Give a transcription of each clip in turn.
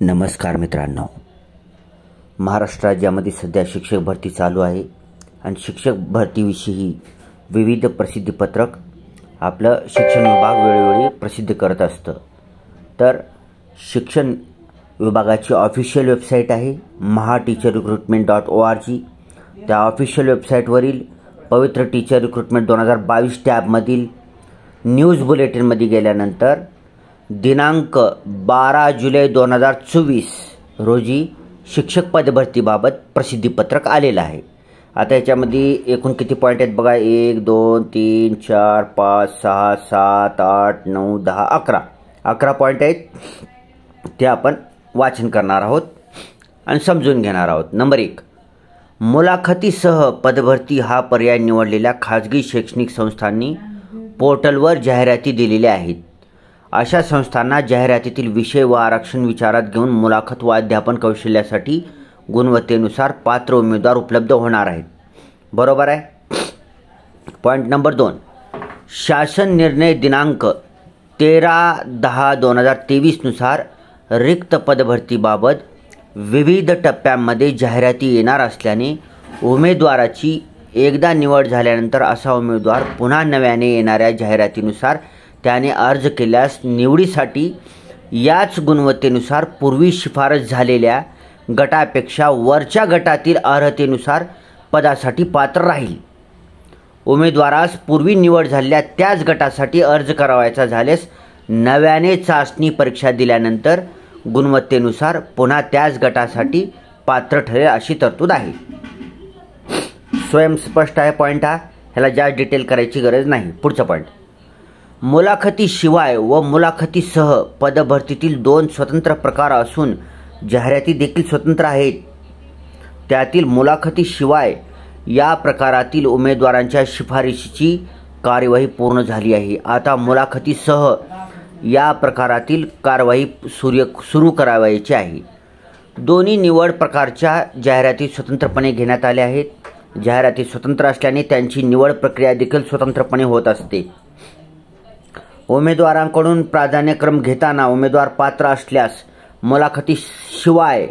नमस्कार मित्रांनो, महाराष्ट्र राज्यामध्ये सध्या शिक्षक भरती चालू आहे आणि शिक्षक भरतीविषयी विविध प्रसिद्धीपत्रक आपलं शिक्षण विभाग वेळोवेळी प्रसिद्ध करत असतं। तर शिक्षण विभागाची ऑफिशियल वेबसाईट आहे mahateacherrecruitment.org। त्या ऑफिशियल वेबसाईटवरील पवित्र टीचर रिक्रुटमेंट 2022 टॅबमधील न्यूज बुलेटिनमध्ये गेल्यानंतर दिनांक 12 जुलै 2024 रोजी शिक्षक पदभरतीबाबत प्रसिद्धीपत्रक आलेलं आहे। आता याच्यामध्ये एकूण किती पॉईंट आहेत बघा, 1 2 3 4 5 6 7 8 9 10 11 पॉईंट आहेत। ते आपण वाचन करणार आहोत आणि समजून घेणार आहोत। नंबर 1, मुलाखतीसह पदभरती हा पर्याय निवडलेल्या खाजगी शैक्षणिक संस्थांनी पोर्टलवर जाहिराती दिलेल्या आहेत। अशा संस्थांना जाहिरातीतील विषय व आरक्षण विचारात घेऊन मुलाखत व अध्यापन कौशल्यासाठी गुणवत्तेनुसार पात्र उमेदवार उपलब्ध होणार आहेत। बरोबर आहे। पॉईंट नंबर 2, शासन निर्णय दिनांक 13/10/2023 नुसार रिक्त पदभरतीबाबत विविध टप्प्यांमध्ये जाहिराती येणार असल्याने उमेदवाराची एकदा निवड झाल्यानंतर असा उमेदवार पुन्हा नव्याने येणाऱ्या जाहिरातीनुसार त्याने अर्ज केल्यास निवडीसाठी याच गुणवत्तेनुसार पूर्वी शिफारस झालेल्या गटापेक्षा वरच्या गटातील अर्हतेनुसार पदासाठी पात्र राहील। उमेदवारास पूर्वी निवड झालेल्या त्याच गटासाठी अर्ज करावयाचा झाल्यास नव्याने चाचणी परीक्षा दिल्यानंतर गुणवत्तेनुसार पुन्हा त्याच गटासाठी पात्र ठरेल अशी तरतूद आहे। स्वयंस्पष्ट आहे पॉईंट हा, ह्याला जास्त डिटेल करायची गरज नाही। पुढचा पॉईंट, मुलाखतीशिवाय व मुलाखतीसह पदभरतीतील 2 स्वतंत्र प्रकार असून जाहिराती देखील स्वतंत्र आहेत। त्यातील मुलाखतीशिवाय या प्रकारातील उमेदवारांच्या शिफारशीची कार्यवाही पूर्ण झाली आहे। आता मुलाखतीसह या प्रकारातील कार्यवाही सुरू करावयाची आहे। दोन्ही निवड प्रकारच्या जाहिराती स्वतंत्रपणे घेण्यात आल्या आहेत। जाहिराती स्वतंत्र असल्याने त्यांची निवड प्रक्रिया देखील स्वतंत्रपणे होत असते। उमेदवारांकडून प्राधान्यक्रम घेताना उमेदवार पात्र असल्यास मुलाखतीशिवाय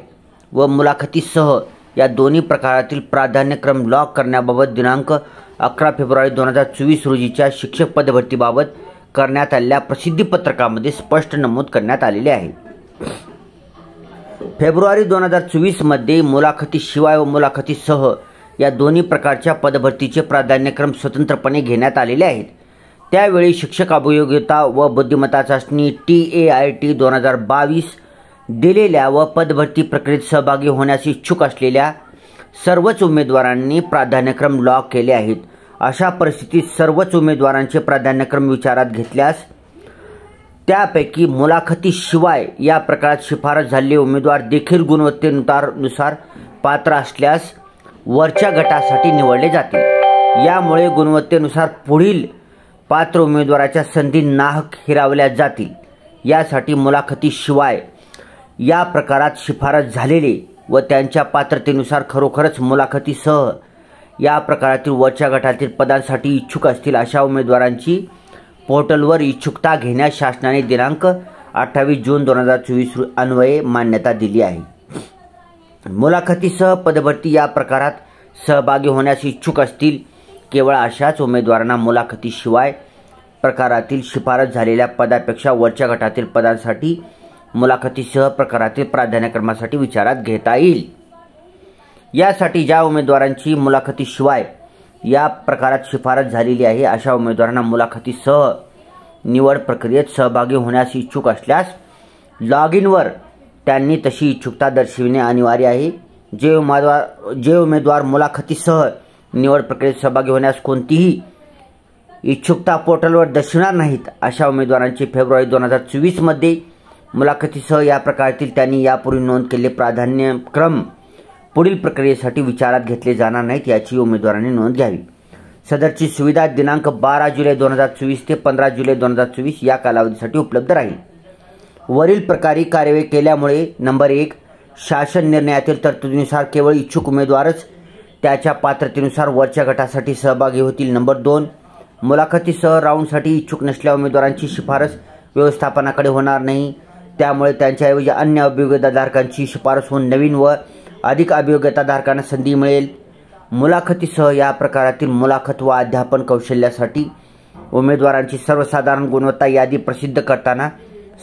व मुलाखतीसह या दोन्ही प्रकारातील प्राधान्यक्रम लॉक करण्याबाबत दिनांक 11 फेब्रुवारी 2024 रोजीच्या शिक्षक पदभरतीबाबत करण्यात आलेल्या प्रसिद्धीपत्रकामध्ये स्पष्ट नमूद करण्यात आलेले आहे। फेब्रुवारी 2024 मध्ये मुलाखतीशिवाय व मुलाखतीसह या दोन्ही प्रकारच्या पदभरतीचे प्राधान्यक्रम स्वतंत्रपणे घेण्यात आलेले आहेत। त्यावेळी शिक्षक अभियोग्यता व बुद्धिमत्ता चाचणी TAIT 2022 दिलेल्या व पदभरती प्रक्रियेत सहभागी होण्यास इच्छुक असलेल्या सर्वच उमेदवारांनी प्राधान्यक्रम लॉक केले आहेत। अशा परिस्थितीत सर्वच उमेदवारांचे प्राधान्यक्रम विचारात घेतल्यास त्यापैकी मुलाखतीशिवाय या प्रकारात शिफारस झालेले उमेदवार देखील गुणवत्तेनुसार पात्र असल्यास वरच्या गटासाठी निवडले जातील। यामुळे गुणवत्तेनुसार पुढील पात्र उमेदवाराच्या संधी नाहक हिरावल्या जातील। यासाठी मुलाखतीशिवाय या प्रकारात शिफारस झालेले व त्यांच्या पात्रतेनुसार खरोखरच मुलाखतीसह या प्रकारातील वरच्या गटातील पदांसाठी इच्छुक असतील अशा उमेदवारांची पोर्टलवर इच्छुकता घेण्यास शासनाने दिनांक 28 जून 2024 अन्वये मान्यता दिली आहे। मुलाखतीसह पदभरती या प्रकारात सहभागी होण्यास इच्छुक असतील केवळ अशाच उमेदवारांना मुलाखतीशिवाय प्रकारातील शिफारस झालेल्या पदापेक्षा वरच्या गटातील पदांसाठी मुलाखतीसह प्रकारातील प्राधान्यक्रमासाठी विचारात घेता येईल। यासाठी ज्या उमेदवारांची मुलाखतीशिवाय या प्रकारात शिफारस झालेली आहे अशा उमेदवारांना मुलाखतीसह निवड प्रक्रियेत सहभागी होण्यास इच्छुक असल्यास लॉग इनवर त्यांनी तशी इच्छुकता दर्शविणे अनिवार्य आहे। जे उमेदवार मुलाखतीसह निवड प्रक्रियेत सहभागी होण्यास कोणतीही इच्छुकता पोर्टलवर दर्शवणार नाहीत अशा उमेदवारांची फेब्रुवारी 2024 मध्ये मुलाखतीसह या प्रकारातील त्यांनी यापूर्वी नोंद केलेले प्राधान्यक्रम पुढील प्रक्रियेसाठी विचारात घेतले जाणार नाहीत याची उमेदवारांनी नोंद घ्यावी। सदरची सुविधा दिनांक 12 जुलै 2024 ते 15 जुलै 2024 या कालावधीसाठी उपलब्ध राहील। वरील प्रकारे कार्यवाही केल्यामुळे नंबर 1, शासन निर्णयातील तरतुदीनुसार केवळ इच्छुक उमेदवारच त्याच्या पात्रतेनुसार वरच्या गटासाठी सहभागी होतील। नंबर 2, मुलाखतीसह राऊंडसाठी इच्छुक नसलेल्या उमेदवारांची शिफारस व्यवस्थापनाकडे होणार नाही। त्यामुळे त्यांच्याऐवजी अन्य अभियोग्यताधारकांची शिफारस होऊन नवीन व अधिक अभियोग्यताधारकांना संधी मिळेल. मुलाखतीसह या प्रकारातील मुलाखत व अध्यापन कौशल्यासाठी उमेदवारांची सर्वसाधारण गुणवत्ता यादी प्रसिद्ध करताना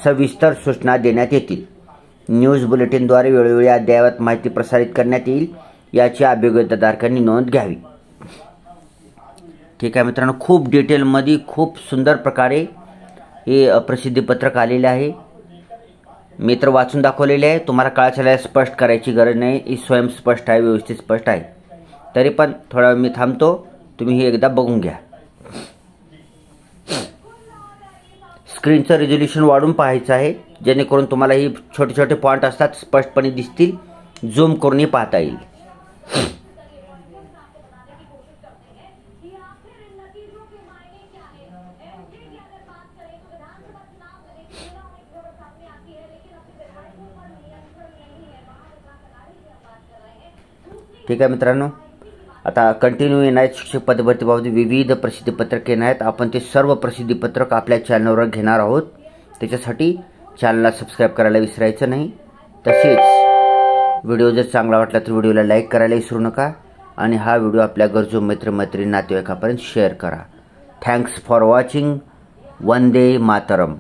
सविस्तर सूचना देण्यात येतील. न्यूज बुलेटिनद्वारे वेळोवेळी अद्ययावत माहिती प्रसारित करण्यात येईल, याची अभियोग्यताधारकांनी नोंद घ्यावी. ठीक आहे मित्रांनो, खूप डिटेलमध्ये खूप सुंदर प्रकारे हे प्रसिद्धीपत्रक आलेले आहे. मी तर वाचून दाखवलेले आहे, तुम्हाला कळायला स्पष्ट करायची गरज नाही. ही स्वयंस्पष्ट आहे, व्यवस्थित स्पष्ट आहे. तरी पण थोडा वेळ मी थांबतो, तुम्ही हे एकदा बघून घ्या. स्क्रीनचं रिझोल्यूशन वाढून पाहायचं आहे, जेणेकरून तुम्हाला ही छोटे छोटे पॉइंट असतात स्पष्टपणे दिसतील, झूम करूनही पाहता येईल. ठीक आहे मित्रांनो, आता कंटिन्यू येणार आहेत शिक्षक पद भरतीबाबत विविध प्रसिद्धीपत्रक येणार आहेत. आपण ते सर्व प्रसिद्धीपत्रक आपल्या चॅनलवर घेणार आहोत. त्याच्यासाठी चॅनलला सबस्क्राईब करायला विसरायचं नाही. तसेच व्हिडिओ जर चांगला वाटला तर व्हिडिओला लाईक करायला विसरू नका आणि हा व्हिडिओ आपल्या गरजू मित्रमैत्रिणी नातेवाईकांपर्यंत शेअर करा. Thanks for watching. Vande Mataram.